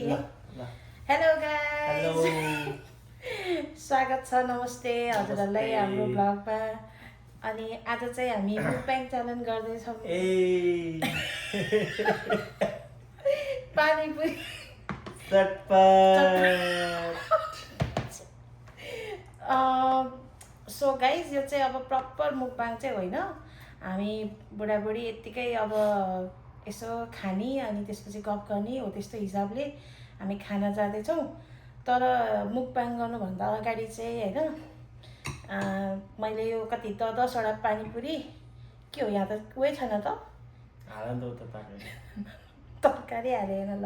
है hello guys स्वागत छ नमस्ते हजुरहरुलाई हाम्रो ब्लगमा अनि आज चाहिँ हामी मुकबाङ च्यालेन्ज गर्दै छौं पानीपुरी चटपट सो गाइस यो चाहिँ अब प्रपर मुकबाङ चाहिँ होइन हामी बुढाबुढी यतिकै अब यसो खानी अनि त्यसपछि गफ गर्ने हो त्यस्तो हिसाबले हामी खाना जाँदैछौँ तर मुकबाङ गर्नुभन्दा अगाडि चाहिँ हैन मैले यो कति 10 वटा पानीपुरी के हो यहाँ त उही छैन त तरकारी हालेन ल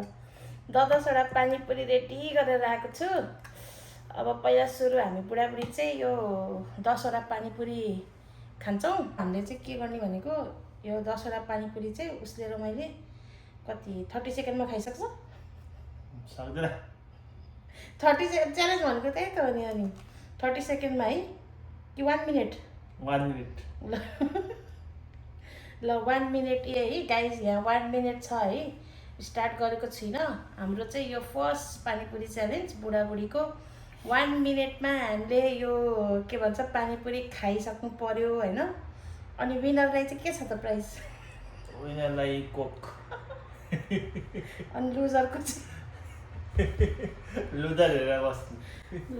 10 वटा पानीपुरी रेडी गरेर राखेको छु अब पहिला सुरु हामी बुढाबुढी चाहिँ यो 10 वटा पानीपुरी खान्छौँ हामीले चाहिँ के गर्ने भनेको यो 10 वटा पानीपुरी चाहिँ उसले र मैले कति 30 सेकेन्डमा खाइसक्छ सक्दैन 30 सेकेन्ड च्यालेन्ज भनेको त्यही त हो नि अनि 30 सेकेन्डमा है कि 1 मिनेट 1 मिनेट ल 1 मिनेट है गाइज यहाँ 1 मिनेट छ है स्टार्ट गरेको छुइनँ हाम्रो चाहिँ यो फर्स्ट पानीपुरी च्यालेन्ज बुढाबुढीको 1 मिनेटमा हामीले यो के भन्छ पानीपुरी खाइसक्नु पर्यो हैन अनि विनरलाई चाहिँ के छ त प्राइज विनरलाई कोक अनि लुजरको चाहिँ लुजर हेरेर बस्नु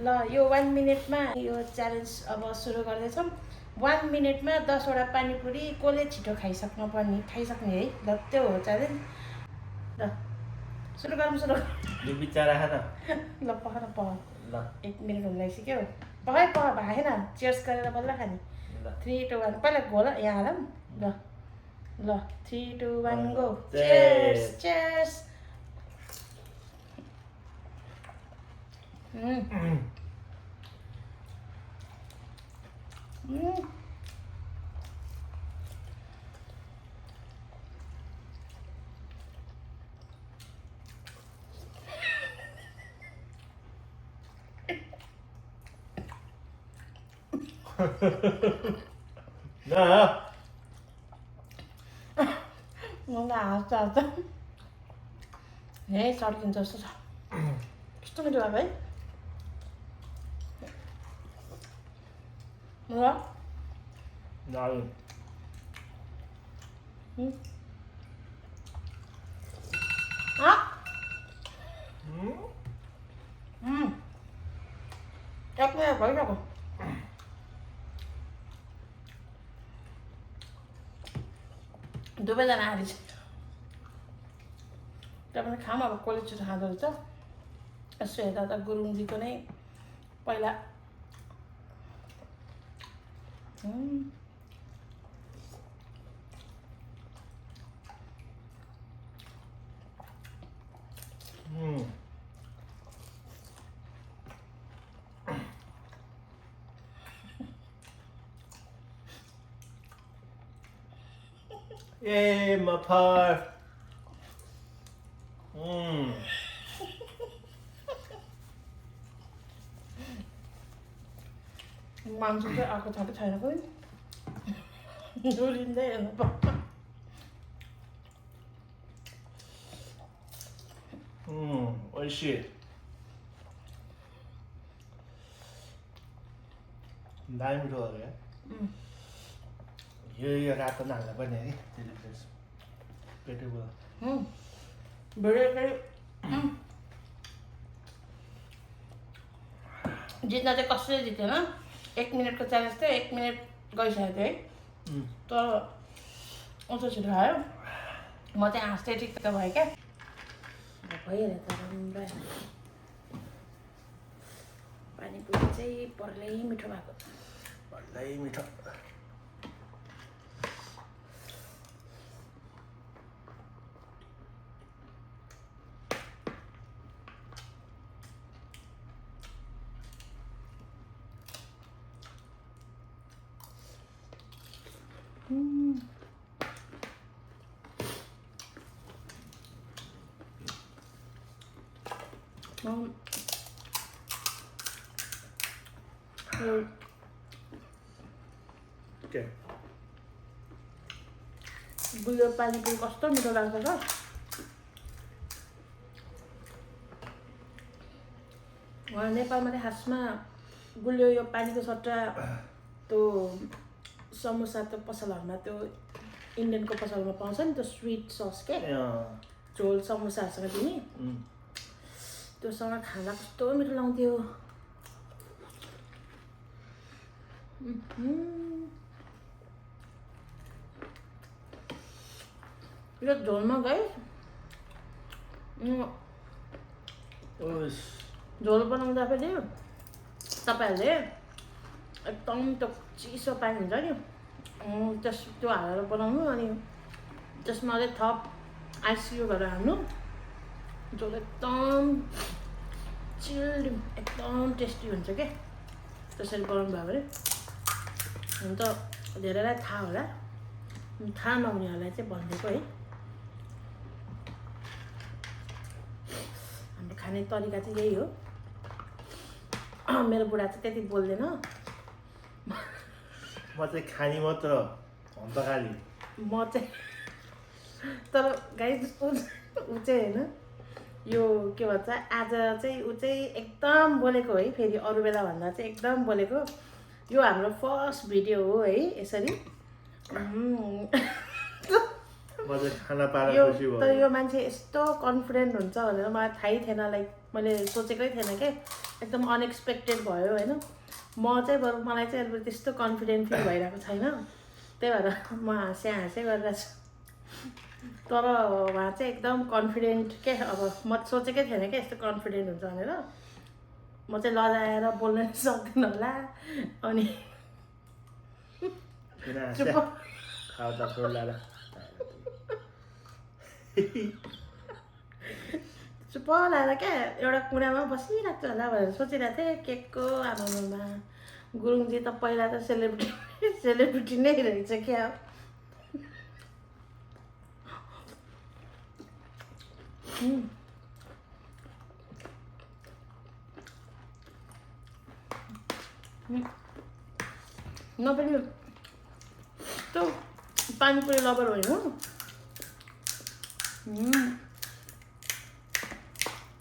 ल यो 1 मिनेटमा यो च्यालेन्ज अब सुरु गर्दैछौँ 1 मिनेटमा 10 वटा पानीपुरी कसले छिटो खाइसक्ने है ल त्यो हो च्यालेन्ज ल सुरु गरौँ यो बिचारा खान ल पहर ल 1 मिनेट हुन लागिसक्यो पहै भएन चियर्स गरेर बल्ल खाने 3 2 1 पहिला घोल यहाँ हालौँ ल 3 2 1 गो चियर्स चियर्स मलाई हाँस्छ हे सड्किन्छ जस्तो छ कस्तो मिठो भएको है ल एक मिनट भइसक्यो दुवैजना आएर चाहिँ त्यहाँ पनि खाम अब कसले छिटो खाँदो रहेछ यसो हेर्दा त गुरुङजीको नै पहिला Yay, my par. मान्छे चाहिँ आएको छ कि छैन कोही जोडिँदै हेर्नु पर्छ ओइसी दामी मिठो हो क्या यो रातो नहाल्नु पर्ने है चिली फ्लेक्स पेटै भयो जित्न चाहिँ कसैले जितेन 1 मिनेटको च्यालेन्ज थियो 1 मिनेट गइसकेको थियो है तर उसो छिटो खायो म चाहिँ हाँस्दै ठिक त भयो क्या भइहाल्यो त राम्रो पानीपुरी चाहिँ पर्लै मिठो भएको पर्लै मिठो Okay. गुलियो पानीपुरी कस्तो मिठो लाग्छ त नेपालमा चाहिँ खासमा गुलियो यो पानीको सट्टा त्यो समोसा त्यो पसलहरूमा त्यो इन्डियनको पसलमा पाउँछ नि त्यो स्विट सस के झोल समोसाहरूसँग दिने त्योसँग खाँदा कस्तो मिठो लाउँथ्यो। यो झोलमा गए झोल बनाउँदाखेरि तपाईँहरूले एकदम त्यो चिसो पानी हुन्छ नि त्यो हालेर बनाउनु अनि त्यसमा अलिक थप आइसियु गरेर हाल्नु झोल एकदम चिल्ड एकदम टेस्टी हुन्छ क्या त्यसरी बनाउनु भयो भने। हुन त धेरैलाई थाहा होला थाहा नहुनेहरूलाई चाहिँ भनिदिएको है। हाम्रो खाने तरिका चाहिँ यही हो। मेरो बुढा चाहिँ त्यति बोल्दैन म चाहिँ खानी मात्र अन्त खाली म चाहिँ तर गाइस ऊ चाहिँ होइन यो के भन्छ आज चाहिँ ऊ चाहिँ एकदम बोलेको है। फेरि अरू बेला भन्दा चाहिँ एकदम बोलेको। यो हाम्रो फर्स्ट भिडियो हो है यसरी खाना पाएर खुसी भयो। तर यो मान्छे यस्तो कन्फिडेन्ट हुन्छ भनेर मलाई थाहै थिएन। लाइक मैले सोचेकै थिएन कि एकदम अनएक्सपेक्टेड भयो होइन। म चाहिँ बरु मलाई चाहिँ अब त्यस्तो कन्फिडेन्ट फिल भइरहेको छैन त्यही भएर म हाँसे गरिरहेको छु। तर उहाँ चाहिँ एकदम कन्फिडेन्ट के अब म सोचेकै थिएन कि यस्तो कन्फिडेन्ट हुन्छ भनेर। म चाहिँ लजाएर बोल्न सक्दिनँ होला अनि चुप लाएर क्या एउटा कुनामा बसिरहेको छु होला भनेर सोचिरहेको थिएँ। केकको आमामा गुरुङजी त पहिला त सेलिब्रिटी नै रहेछ क्या। म पनि त्यो पानीपुरी लभर होइन।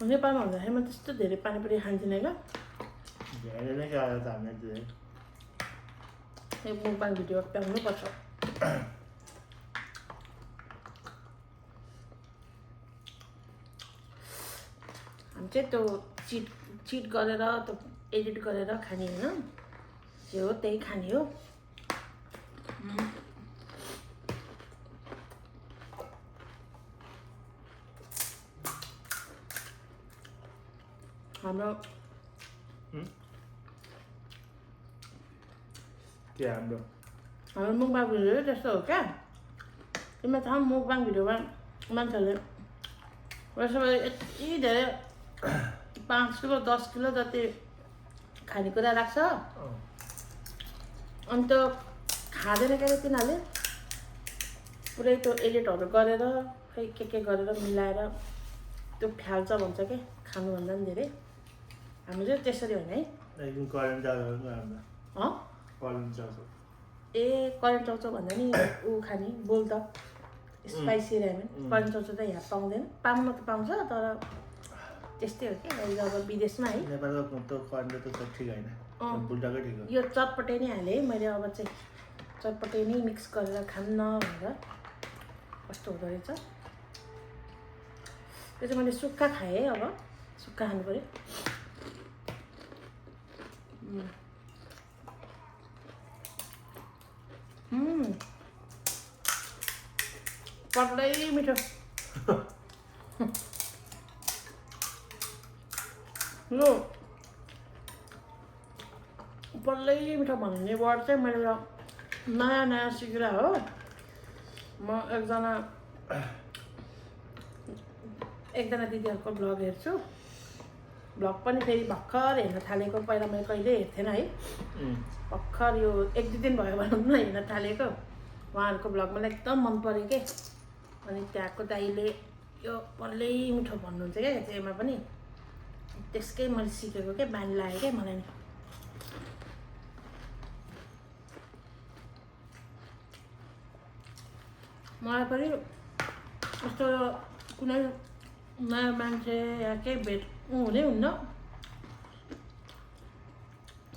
नेपालमा हुँदाखेरि म त्यस्तो धेरै पानीपुरी खान्थिनँ क्या। एक मुखबाङ भिडियो पाउनुपर्छ। हामी चाहिँ त्यो चिट गरेर त्यो एडिट गरेर खाने होइन जे हो त्यही खाने हो। हाम्रो मुखबाङ भिडियो त्यस्तो हो क्या। तिमीलाई थाहा मुखबाङ भिडियोमा मान्छेहरूले यति धेरै 5 किलो 10 किलो जति खानेकुरा राख्छ अनि त्यो खाँदैन क्या तिनीहरूले पुरै त्यो एडिटहरू गरेर खै के गरेर मिलाएर त्यो फ्याल्छ भन्छ क्या खानुभन्दा पनि धेरै। हामी चाहिँ त्यसरी होइन है। ए करेन्ट चाउचाउ भन्दा नि ऊ खाने बोल त स्पाइसी रामेन। करेन्ट चाउचाउ त यहाँ पाउँदैन। पाउन त पाउँछ तर त्यस्तै हो क्या अहिले अब विदेशमा है। यो चटपटे नै हालेँ मैले अब चाहिँ चटपटे नै मिक्स गरेर खान्न भनेर कस्तो हुँदो रहेछ। त्यो चाहिँ मैले सुक्खा खाएँ है। अब सुक्खा खानु पऱ्यो। पक्लै मिठो। यो पल्लै मिठो भन्ने वर्ड चाहिँ मैले नयाँ सिकेर हो। म एकजना दिदीहरूको ब्लग हेर्छु। ब्लग पनि फेरि भर्खर हेर्न थालेको। पहिला मैले कहिले हेर्थेन है। भर्खर यो 1-2 दिन भयो भनौँ न हेर्न थालेको। उहाँहरूको ब्लग मलाई एकदम मन पऱ्यो के। अनि त्यहाँको दाइले यो पल्लै मिठो भन्नुहुन्छ क्या त्यसमा पनि त्यसकै मैले सिकेको क्या बानी लाग्यो क्या मलाई नि। मलाई पनि यस्तो कुनै नयाँ मान्छे या केही भेट हुनै हुन्न।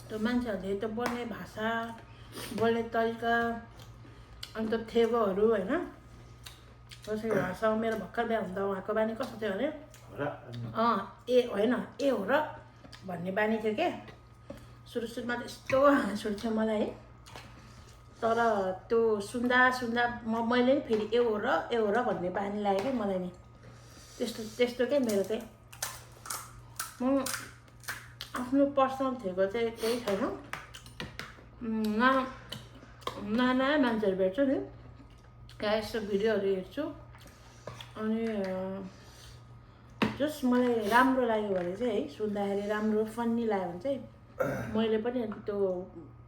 त्यो मान्छेहरूले त्यो बोल्ने भाषा बोल्ने तरिका अन्त थेगोहरू होइन कसरी भाषा मेरो भर्खर बिहा हुँदा उहाँको बानी कस्तो थियो भने ए होइन ए हो र भन्ने बानी थियो क्या सुरुमा त यस्तो हाँस उठ्थ्यो मलाई है तर त्यो सुन्दा मैले नि फेरि ए हो र भन्ने बानी लाग्यो क्या मलाई नि त्यस्तो क्या मेरो चाहिँ म आफ्नो पर्सनल थेगो चाहिँ केही छैन नयाँ मान्छेहरू भेट्छु नि या यस्तो भिडियोहरू हेर्छु अनि जस्ट मलाई राम्रो लाग्यो भने चाहिँ है सुन्दाखेरि राम्रो फन्नी लाग्यो भने चाहिँ मैले पनि त्यो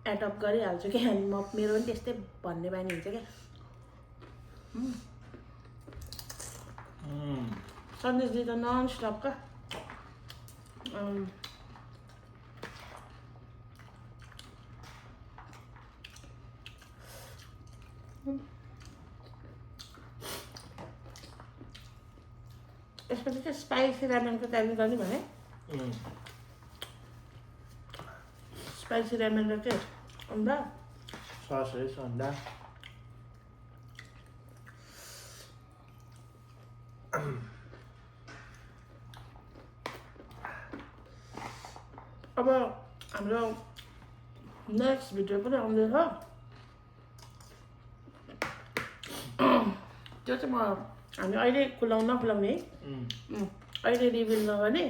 एडप्ट गरिहाल्छु क्या अनि मेरो पनि त्यस्तै भन्ने बानी हुन्छ क्या सन्देशजी त नन स्टप का यसपछि चाहिँ स्पाइसी रामेनको तयारी गर्ने भने स्पाइसी रामेन र चाहिँ अन्डा ससेज अन्डा अब हाम्रो नेक्स्ट भिडियो पनि आउँदैछ त्यो चाहिँ हामी अहिले नखुलाउने है अहिले रिभिल नगर्ने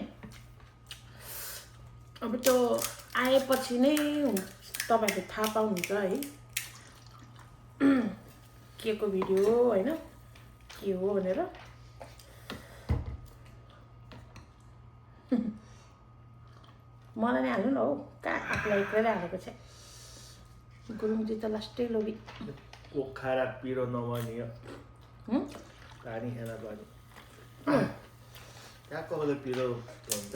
अब त्यो आएपछि नै तपाईँहरूले थाहा पाउनुहुन्छ है के को भिडियो हो होइन के हो भनेर मलाई नै हाल्नु न हौ कहाँ आफूलाई एक्लै हालेको चाहिँ गुरुङजी त लास्टै लोभी पोखरा पिरो नभनियो पानी खान पर्यो कहाँको पिरो हुन्छ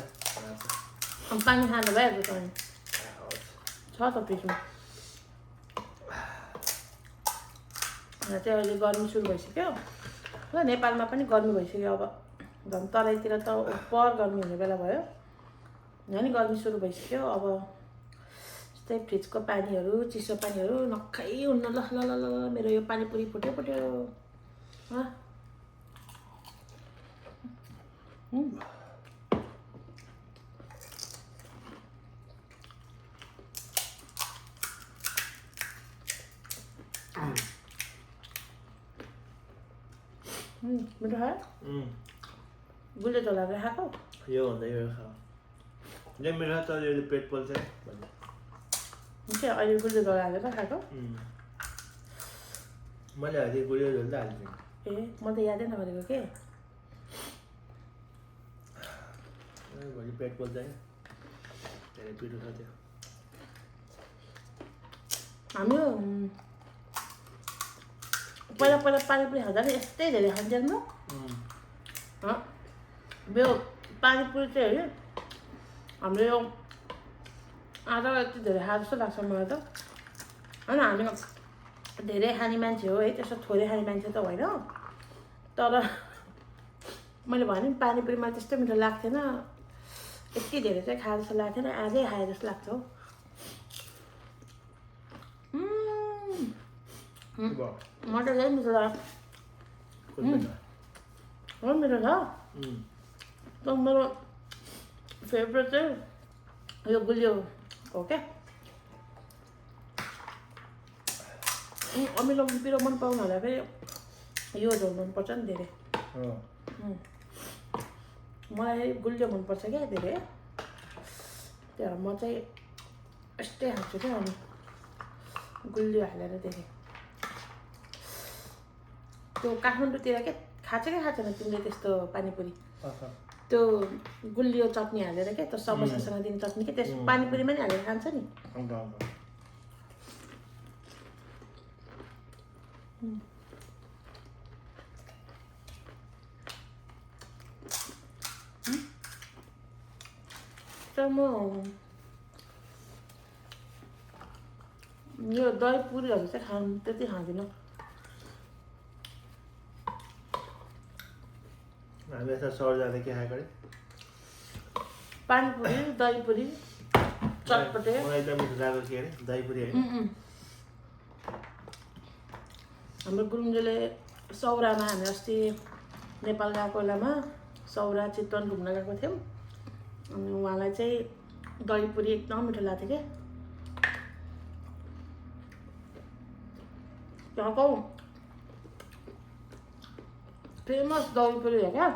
पानी खानु भइहाल्छ त छ त फ्रिजमा चाहिँ अहिले गर्मी सुरु भइसक्यो ल नेपालमा पनि गर्मी भइसक्यो अब झन् तराईतिर त उपर गर्मी हुने बेला भयो यहाँ नि गर्मी सुरु भइसक्यो अब यस्तै फ्रिजको पानीहरू चिसो पानीहरू नखाइ हुन्न ल ल ल मेरो यो पानीपुरी फुट्यो मिठो है गुलियो झोल हालेर खाएको यो भन्दा यो खाऊ मेरो त यो पेट पोल्छ अहिले गुलियो झोल हालेर खाएको मैले अहिले गुलियो झोल त हाल्छु ए म त यादै नगरेको के भोलि पेट पोल्छ क्या धेरै पिरो छ त्यो हामी पहिला पानीपुरी खाँदा नि यस्तै धेरै खान्थ्यौँ नि यो पानीपुरी चाहिँ होइन हाम्रो यो आधा यति धेरै खाएको जस्तो लाग्छ मलाई त होइन हामी धेरै खाने मान्छे हो है त्यस्तो थोरै खाने मान्छे त होइन तर मैले भने नि पानीपुरीमा त्यस्तो मिठो लाग्थेन यति धेरै चाहिँ खाए जस्तो लाग्थेन आजै खाए जस्तो लाग्छ हौ मटर चाहिँ मिठो लाग्यो मिठो छ तर मेरो फेभरेट चाहिँ यो गुलियो हो क्या अमिलो पिरो मन पाउनुहरूलाई फेरि यो झोल मनपर्छ नि धेरै मलाई गुलियो मनपर्छ क्या धेरै त्यहाँ म चाहिँ यस्तै खान्छु क्या अनि गुलियो हालेर धेरै त्यो काठमाडौँतिर के खान्छ कि खाँदैन तिमीले त्यस्तो पानीपुरी त्यो गुलियो चटनी हालेर क्या त्यो समोसासँग दिने चटनी के त्यस पानीपुरीमा नि हालेर खान्छ नि तर म यो दही पुरीहरू चाहिँ त्यति खाँदिनँ हामी यता सहर जाँदा के खाएको अरे पानीपुरी दहीपुरी चटपटे मलाई एकदम मिठो लागेको के अरे दही पुरी होइन हाम्रो गुरुङजीले सौरामा हामी अस्ति नेपाल गएको बेलामा सौरा चितवन घुम्न गएको थियौँ अनि उहाँलाई चाहिँ दही पुरी एकदम मिठो लाग्थ्यो क्या त्यहाँको फेमस दही पुरी हो क्या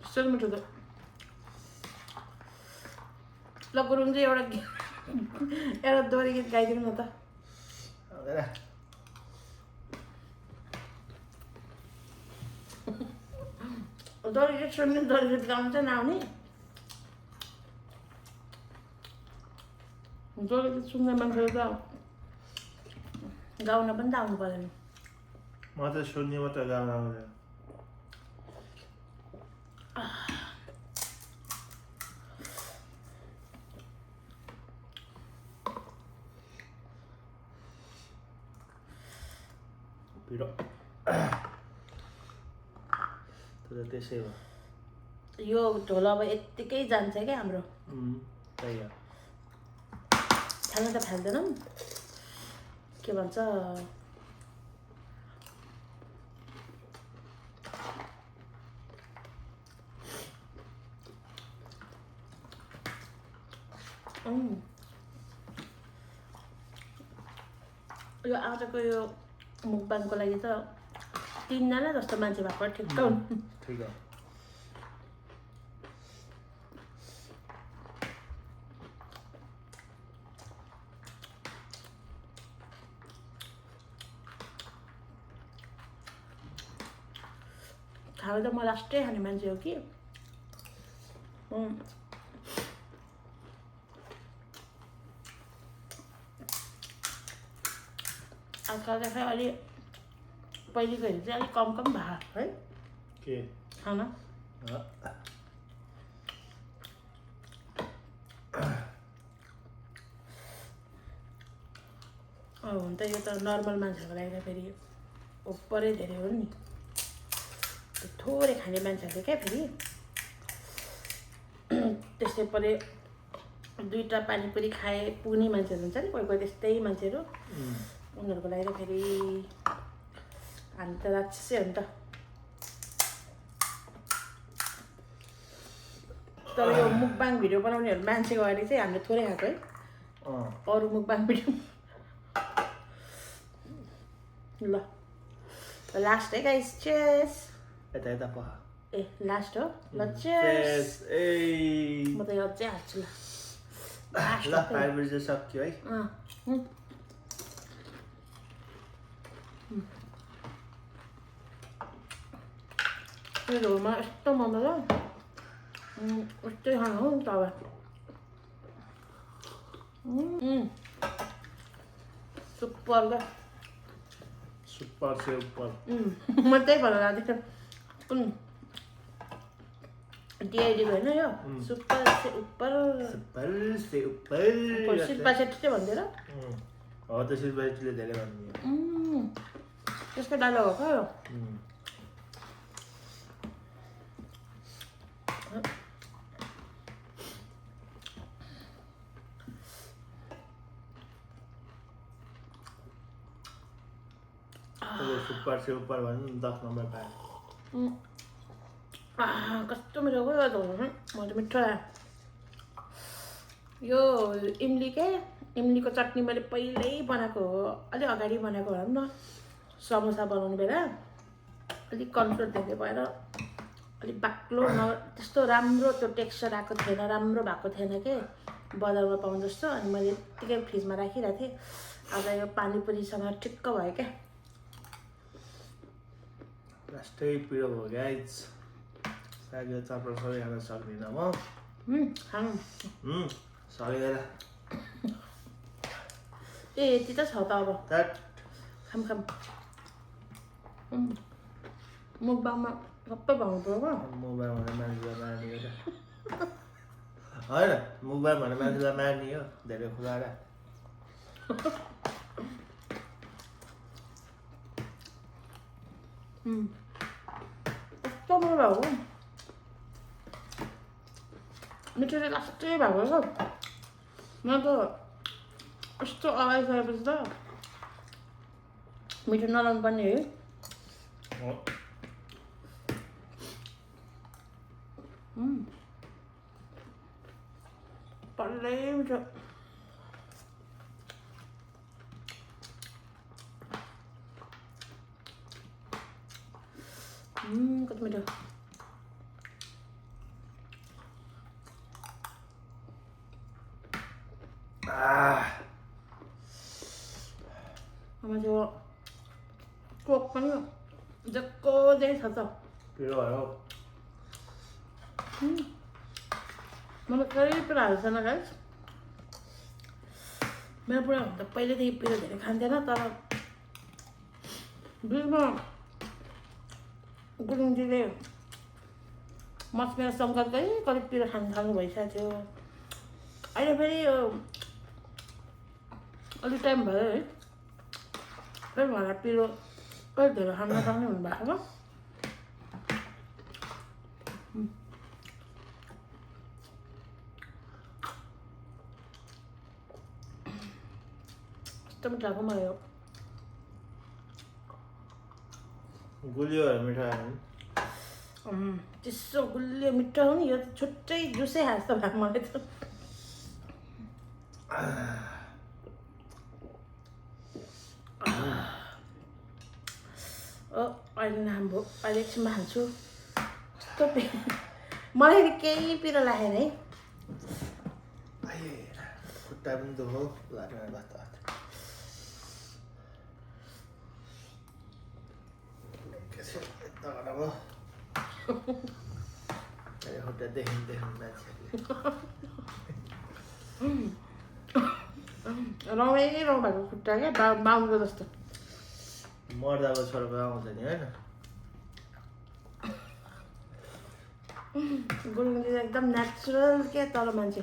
त्यसरी मिठो थियो ल गुरुङजी एउटा दोहोरी गीत गाइदिनु न त दोहोरी गीत सुन्ने दोहोरी गीत गाउनु चाहिँ नआउने दोहोरी गीत सुन्ने मान्छेले त गाउन पनि त आउनु पऱ्यो नि म त सुन्ने मात्र गाउन आउँदैन पिरो त्यसै हो यो ढोल अब यत्तिकै जान्छ क्या हाम्रो त्यही हो फाल्नु त फाल्दैनौँ के भन्छ यो आजको यो मुकबाङको लागि त 3 जना जस्तो मान्छे भएको ठिक्क हुन् ठिक हो खानु त म लास्टै खाने मान्छे हो कि आजकल चाहिँ अलि पहिलेको हेरि चाहिँ अलिक कम भयो है के खाना हुन त यो त नर्मल मान्छेहरूको लागि त फेरि ओपरै धेरै हो नि थोरै खाने मान्छेहरूले क्या फेरि त्यस्तै परे 2टा पानीपुरी खाए पुग्ने मान्छेहरू हुन्छ नि कोही कोही त्यस्तै मान्छेहरू उनीहरूको लागि त फेरि हामी त राक्षसै हो नि त तर यो मुकबाङ भिडियो बनाउनेहरू मान्छेको अगाडि चाहिँ हामीले थोरै खाएको है अरू मुकबाङ भिडियो ल लास्ट है गाइस चेस यता यता पह ए लास्ट हो ल चेस म त यो अझै हाल्छु ल 5 मिनेट चाहिँ सक्यो है यो झोलमा यस्तो मजा छ यस्तै खानु हो तपाईँ सुपर क्या सुपर से ऊपर म त्यही भन्न लाग्दैछ कुन डिआइडी होइन यो सुपर से ऊपर सुपर से ऊपर शिल्पा सेट्टी चाहिँ भन्दैन हो त शिल्पा सेट्टीले धेरै भन्नु त्यसको डायलग हो क्या यो सुपर से ऊपर भन्नु 10 नम्बर पाएँ कस्तो मिठो गयो त म त मिठो लाग्यो यो इमलीको चटनी मैले पहिल्यै बनाएको हो अलिक अगाडि बनाएको भनौँ न समोसा बनाउने बेला अलिक कन्फ्लोर धेरै भएर अलिक बाक्लो त्यस्तो राम्रो त्यो टेक्स्चर आएको थिएन राम्रो भएको थिएन के बजारमा पाउँ जस्तो अनि मैले यत्तिकै फ्रिजमा राखिरहेको थिएँ आज यो पानीपुरीसँग ठिक्क भयो क्या लास्टै पिरो भयो गाइज साग चाप्रो सबै खान सक्दिनँ म खानु सकिँदैन ए यति त छ त अब खाम मुकबाङमा सबै भाउनु पर्यो मुकबाङ भनेर मान्छेलाई मार्ने हो होइन मुकबाङ भनेर मान्छेलाई मार्ने हो धेरै खुलाएर कस्तो राम्रो भएको मिठो चाहिँ लास्टै भएको छ म त यस्तो अगाइसकेपछि त मिठो नलाउनु पर्ने है पल्लै मिठो कति मिठो त्यो कोक पनि जक्को चाहिँ छ त पिरो भयो मलाई कहिले पिरो हाल्छ न गाइस मेरो पुरा त पहिल्यैदेखि पिरो धेरै खान्थेन तर बिचमा गुरुङजीले मेरो सङ्कट कति पिरो खानु थाल्नु भइसकेको थियो अहिले फेरि यो अलिक टाइम भयो है फेरि मलाई पिरो अलिक धेरै खानु नसक्ने हुनुभएको छ कस्तो मिठो लाग्यो मलाई यो गुलियो मिठो आयो चिसो गुलियो मिठो हो नि यो त छुट्टै जुसै खास त भएको मलाई त अहिले नहाम्रो अहिले एकछिनमा खान्छु कस्तो मलाई केही पिरो लागेन है खुट्टा पनि दुखो लाग्यो बात खुट्टा देखिँदै मान्छेहरूले रौँ भएको खुट्टा क्या बाउनको जस्तो मर्दा अब छोडेर आउँछ नि होइन गुरुङजी एकदम नेचुरल के तर मान्छे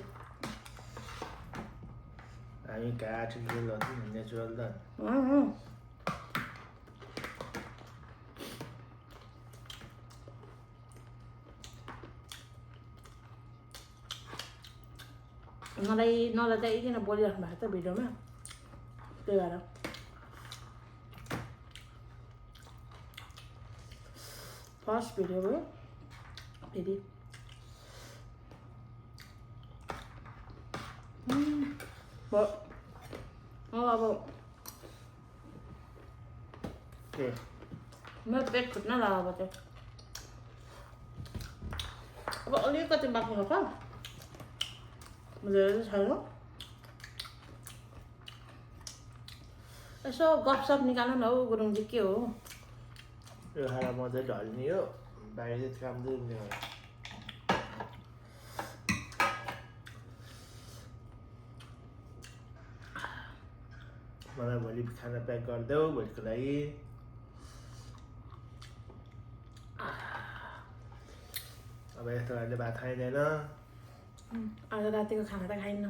हामी आर्टिफिसियल नेचुरल त मलाई नलजाइकन बोलिराख्नु भएको छ भिडियोमा त्यही भएर फर्स्ट भिडियो भयो फेरि अब मेरो पेट फुट्न लाग्यो अब चाहिँ अब अलिकति बाँच्नु छ धेरै छैन यसो गफसप निकाल्नु न हौ गुरुङजी के हो यो खाना मजाले ढल्ने हो बाहिर काम दिने हो मलाई भोलि खाना प्याक गरिदेऊ भोलिको लागि अब यस्तो खाले भात खाइँदैन आज रातिको खाना त खाइन्न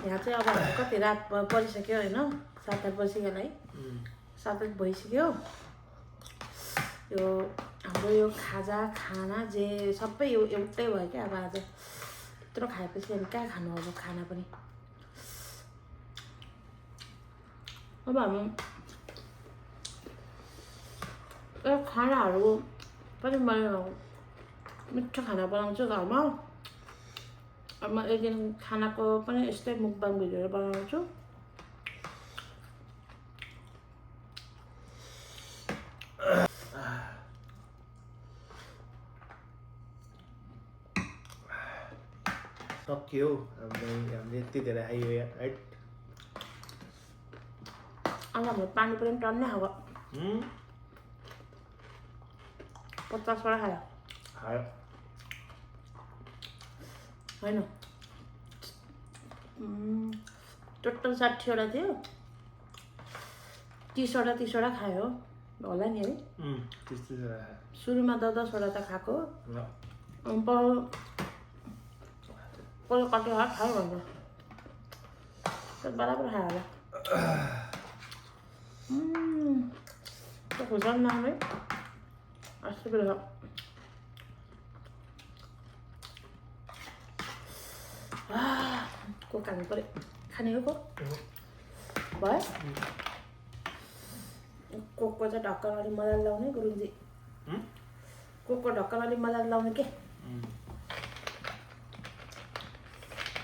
यहाँ चाहिँ अब कति रात परिसक्यो होइन 7-8 बजिसक्यो है 7-8 भइसक्यो यो हाम्रो यो खाना जे सबै यो एउटै भयो क्या अब आज यत्रो खाएपछि हामी कहाँ खानु अब खाना पनि अब हामी खानाहरू पनि मैले मिठो खाना बनाउँछु घरमा अब म एक दिन खानाको पनि यस्तै मुकबाङ भिडियोहरू बनाउँछु सक्यो हामीले यति धेरै खायो है अन्त हाम्रो पानीपुरी पनि टन्नै खाएको 50 वटा खायो होइन टोटल 60 वटा थियो 30 वटा खायो होला नि है सुरुमा 10 वटा त खाएको पहिला कति खायो भन्छ बराबर खायो होला खुर्सानी नखाने अस्ति बेला कोक खानु पर्यो खाने हो कोक भयो कोकको चाहिँ ढक्कन अलिक मजाले लाउने गुरुङजी कोकको ढक्कन अलिक मजाले लाउने के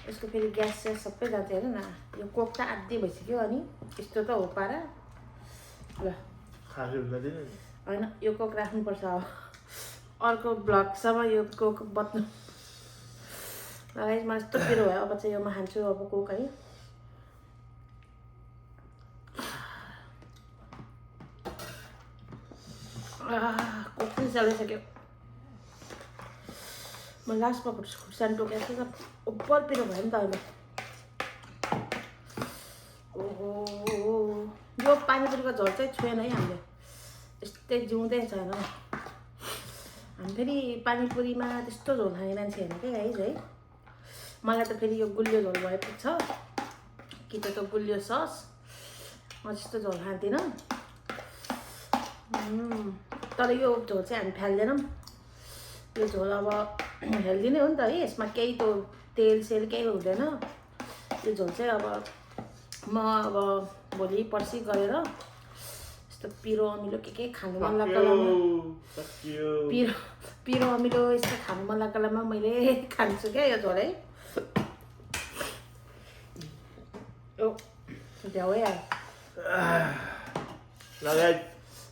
यसको फेरि ग्यास स्यास सबै जान्छ हेर न यो कोक त आधी भइसक्यो अनि यस्तो त हो पारा ल होइन यो कोक राख्नुपर्छ अब अर्को भ्लगसम्म यो कोक बत्नु यसमा यस्तो पिरो भयो अब चाहिँ यो म खान्छु अब कोक है कोक पनि चलाइसक्यो म लास्टमा खुर्सानी टोकेको छु उपर पिरो भयो नि त अहिले ओहो यो पानीपुरीको झोल चाहिँ छुएन है हामीले यस्तै जिउँदै छैन हामी फेरि पानीपुरीमा त्यस्तो झोल खाने मान्छे होइन क्या गाइज है मलाई त फेरि यो गुलियो झोल भएको छ कि त गुलियो सस म त्यस्तो झोल खाँदिनँ तर यो झोल चाहिँ हामी फाल्दैनौँ यो झोल अब हेल्दी नै हो नि त है यसमा केही त तेल सेल केही हुँदैन यो झोल चाहिँ अब म अब भोलि पर्सि गरेर यस्तो पिरो अमिलो के खानु मन लाग्छ पिरो अमिलो यस्तो खानु मन लाग्छ बेलामा मैले खान्छु क्या यो झोल है भ्याउ है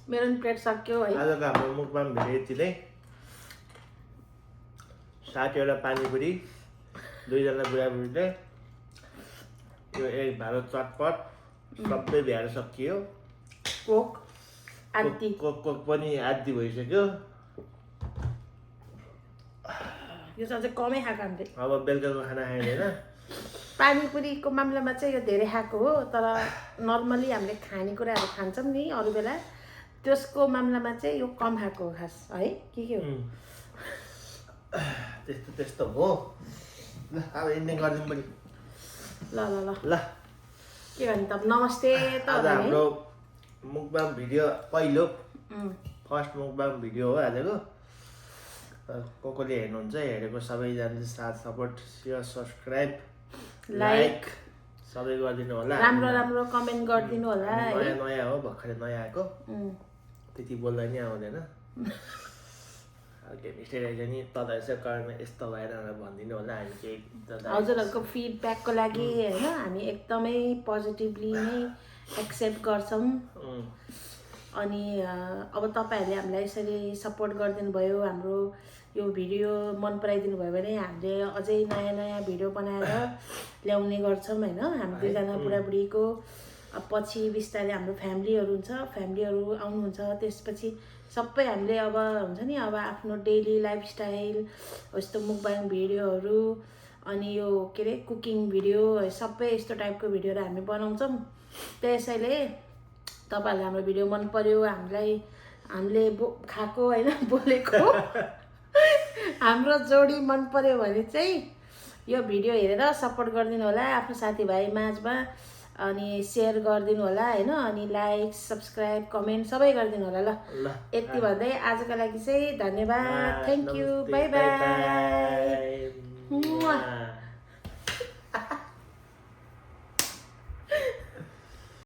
मेरो पनि प्लेट सक्यो है आजको हाम्रो मुखबाङ भिडियो यति नै 60वटा पानीपुरी 2जना बुढाबुढीले यो एक भालो चटपट सबै भ्याएर सकियो कोक आदि कोक पनि आदि भइसक्यो यो चाहिँ कमै खाएको हामीले अब बेलुकाको खाना खाइँदैन पानीपुरीको मामलामा चाहिँ यो धेरै खाएको हो तर नर्मली हामीले खानेकुराहरू खान्छौँ नि अरू बेला त्यसको मामलामा चाहिँ यो कम खाएको हो खास है के हो त्यस्तो हो ल अब एन्डिङ गरिदिउँ पनि ल ल ल ल के भन्नु त नमस्ते त आज हाम्रो मुखबाङ भिडियो पहिलो फर्स्ट मुखबाङ भिडियो हो आजको कसले हेर्नुहुन्छ हेरेको सबैजनाले साथ सपोर्ट सेयर सब्सक्राइब लाइक सबै गरिदिनु होला राम्रो कमेन्ट गरिदिनु होला नयाँ हो भर्खरै नयाँ आएको त्यति बोल्दा नि आउँदैन मिस्टेक आइज नि तल यसो गर्न यस्तो भएर भनिदिनु होला हामी केही हजुरहरूको फिडब्याकको लागि होइन हामी एकदमै पोजिटिभली नै एक्सेप्ट गर्छौँ अनि अब तपाईँहरूले हामीलाई यसरी सपोर्ट गरिदिनु भयो हाम्रो यो भिडियो मन पराइदिनु भयो भने हामीले अझै नयाँ भिडियो बनाएर ल्याउने गर्छौँ होइन हामी 2जना बुढाबुढीको पछि बिस्तारै हाम्रो फ्यामिलीहरू हुन्छ फ्यामिलीहरू आउनुहुन्छ त्यसपछि सबै हामीले अब हुन्छ नि अब आफ्नो डेली लाइफस्टाइल यस्तो मुखबाङ भिडियोहरू अनि यो के अरे कुकिङ भिडियो सबै यस्तो टाइपको भिडियोहरू हामी बनाउँछौँ त्यसैले तपाईँहरूलाई हाम्रो भिडियो मन पर्यो हामीले खाएको होइन बोलेको हाम्रो जोडी मन पर्यो भने चाहिँ यो भिडियो हेरेर सपोर्ट गरिदिनु होला आफ्नो साथीभाइ माझमा अनि सेयर गरिदिनु होला होइन अनि लाइक सब्सक्राइब कमेन्ट सबै गरिदिनु होला ल यति भन्दै आजको लागि चाहिँ धन्यवाद थ्याङ्क यू बाई बाई